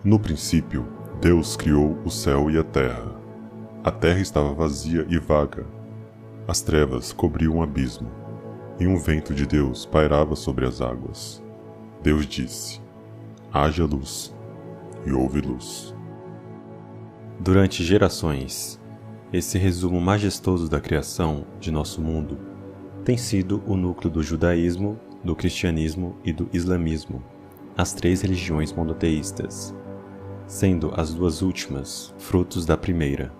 No princípio, Deus criou o céu e a terra. A terra estava vazia e vaga. As trevas cobriam o abismo, e um vento de Deus pairava sobre as águas. Deus disse: haja luz, e houve luz. Durante gerações, esse resumo majestoso da criação de nosso mundo tem sido o núcleo do judaísmo, do cristianismo e do islamismo, as três religiões monoteístas, sendo as duas últimas frutos da primeira.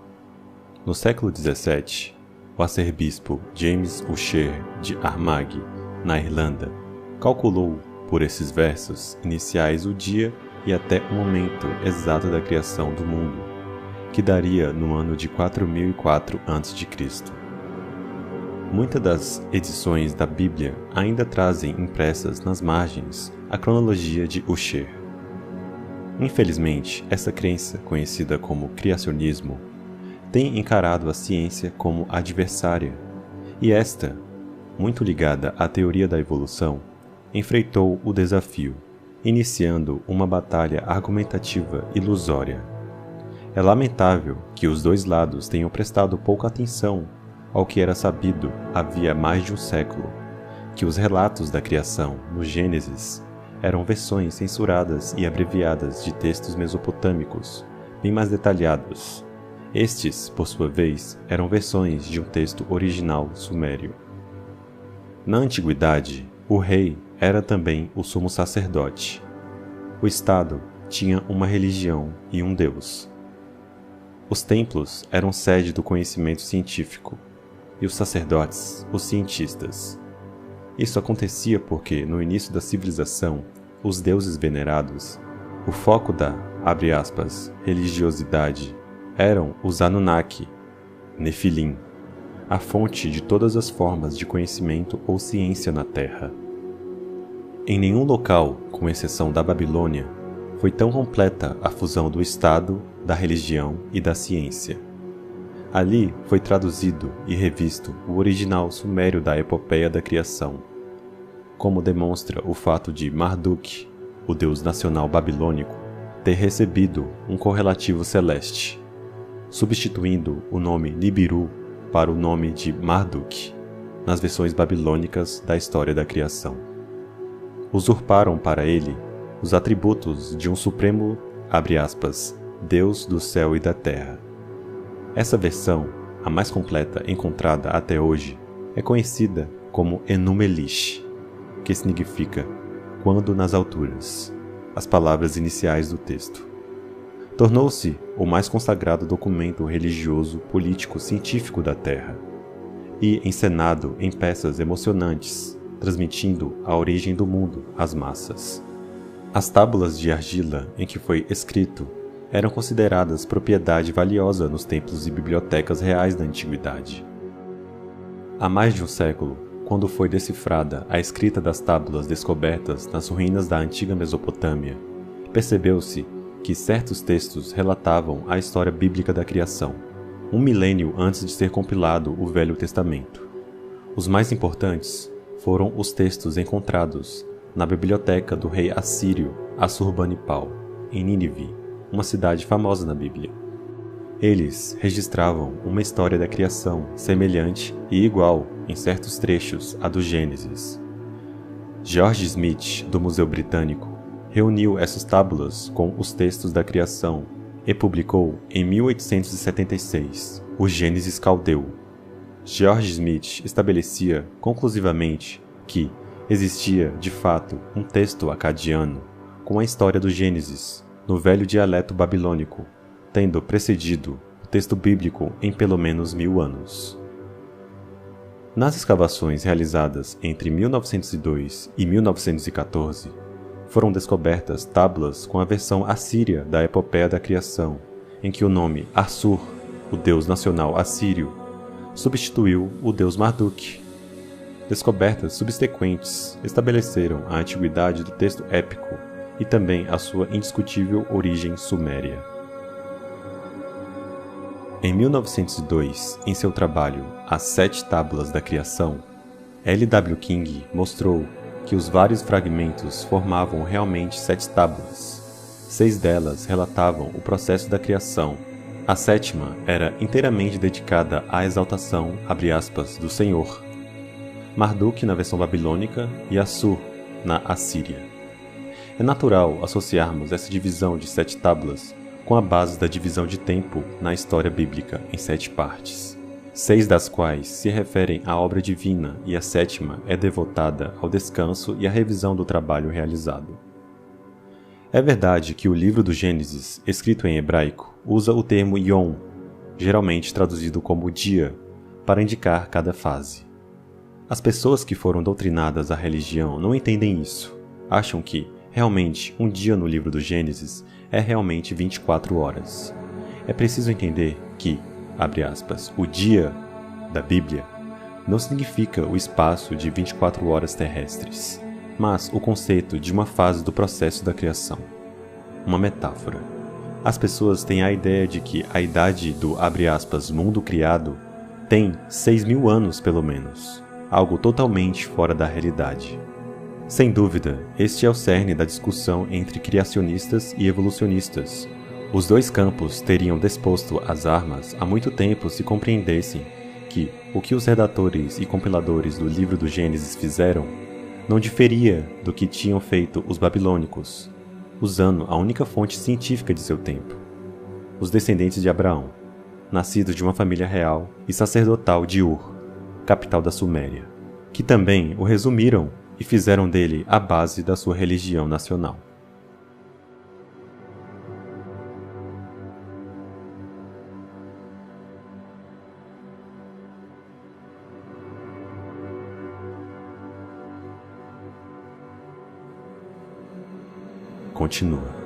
No século XVII, o arcebispo James Ussher de Armagh, na Irlanda, calculou por esses versos iniciais o dia e até o momento exato da criação do mundo, que daria no ano de 4004 a.C. Muitas das edições da Bíblia ainda trazem impressas nas margens a cronologia de Ussher. Infelizmente, essa crença, conhecida como criacionismo, tem encarado a ciência como adversária, e esta, muito ligada à teoria da evolução, enfrentou o desafio, iniciando uma batalha argumentativa ilusória. É lamentável que os dois lados tenham prestado pouca atenção ao que era sabido havia mais de um século, que os relatos da criação no Gênesis eram versões censuradas e abreviadas de textos mesopotâmicos, bem mais detalhados. Estes, por sua vez, eram versões de um texto original sumério. Na antiguidade, o rei era também o sumo sacerdote. O Estado tinha uma religião e um Deus. Os templos eram sede do conhecimento científico, e os sacerdotes, os cientistas. Isso acontecia porque, no início da civilização, os deuses venerados, o foco da, abre aspas, religiosidade, eram os Anunnaki, Nefilim, a fonte de todas as formas de conhecimento ou ciência na Terra. Em nenhum local, com exceção da Babilônia, foi tão completa a fusão do Estado, da religião e da ciência. Ali foi traduzido e revisto o original sumério da epopeia da criação, como demonstra o fato de Marduk, o deus nacional babilônico, ter recebido um correlativo celeste, substituindo o nome Nibiru para o nome de Marduk, nas versões babilônicas da história da criação. Usurparam para ele os atributos de um supremo, abre aspas, Deus do céu e da terra. Essa versão, a mais completa encontrada até hoje, é conhecida como Enuma Elish, que significa quando nas alturas, as palavras iniciais do texto. Tornou-se o mais consagrado documento religioso, político, científico da Terra, e encenado em peças emocionantes, transmitindo a origem do mundo às massas. As tábuas de argila em que foi escrito eram consideradas propriedade valiosa nos templos e bibliotecas reais da antiguidade. Há mais de um século, quando foi decifrada a escrita das tábuas descobertas nas ruínas da antiga Mesopotâmia, percebeu-se que certos textos relatavam a história bíblica da criação, um milênio antes de ser compilado o Velho Testamento. Os mais importantes foram os textos encontrados na biblioteca do rei assírio Assurbanipal, em Nínive, uma cidade famosa na Bíblia. Eles registravam uma história da criação semelhante e igual, em certos trechos, à do Gênesis. George Smith, do Museu Britânico, reuniu essas tábuas com os textos da criação e publicou, em 1876, o Gênesis Caldeu. George Smith estabelecia conclusivamente que existia, de fato, um texto acadiano com a história do Gênesis, no velho dialeto babilônico, tendo precedido o texto bíblico em pelo menos 1000 anos. Nas escavações realizadas entre 1902 e 1914, foram descobertas tábuas com a versão assíria da epopeia da criação, em que o nome Assur, o deus nacional assírio, substituiu o deus Marduk. Descobertas subsequentes estabeleceram a antiguidade do texto épico e também a sua indiscutível origem suméria. Em 1902, em seu trabalho As 7 Tábuas da Criação, L. W. King mostrou que os vários fragmentos formavam realmente 7 tábuas. 6 delas relatavam o processo da criação. A 7ª era inteiramente dedicada à exaltação, abre aspas, do Senhor. Marduk na versão babilônica e Assur na Assíria. É natural associarmos essa divisão de 7 tábuas com a base da divisão de tempo na história bíblica em 7 partes, 6 das quais se referem à obra divina e a 7ª é devotada ao descanso e à revisão do trabalho realizado. É verdade que o livro do Gênesis, escrito em hebraico, usa o termo Yom, geralmente traduzido como dia, para indicar cada fase. As pessoas que foram doutrinadas à religião não entendem isso. Acham que, realmente, um dia no livro do Gênesis é realmente 24 horas. É preciso entender que, abre aspas, o dia da Bíblia não significa o espaço de 24 horas terrestres, mas o conceito de uma fase do processo da criação. Uma metáfora. As pessoas têm a ideia de que a idade do, abre aspas, mundo criado tem 6.000 anos pelo menos, algo totalmente fora da realidade. Sem dúvida, este é o cerne da discussão entre criacionistas e evolucionistas. Os dois campos teriam disposto as armas há muito tempo se compreendessem que o que os redatores e compiladores do livro do Gênesis fizeram não diferia do que tinham feito os babilônicos, usando a única fonte científica de seu tempo: os descendentes de Abraão, nascidos de uma família real e sacerdotal de Ur, capital da Suméria, que também o resumiram e fizeram dele a base da sua religião nacional. Continua.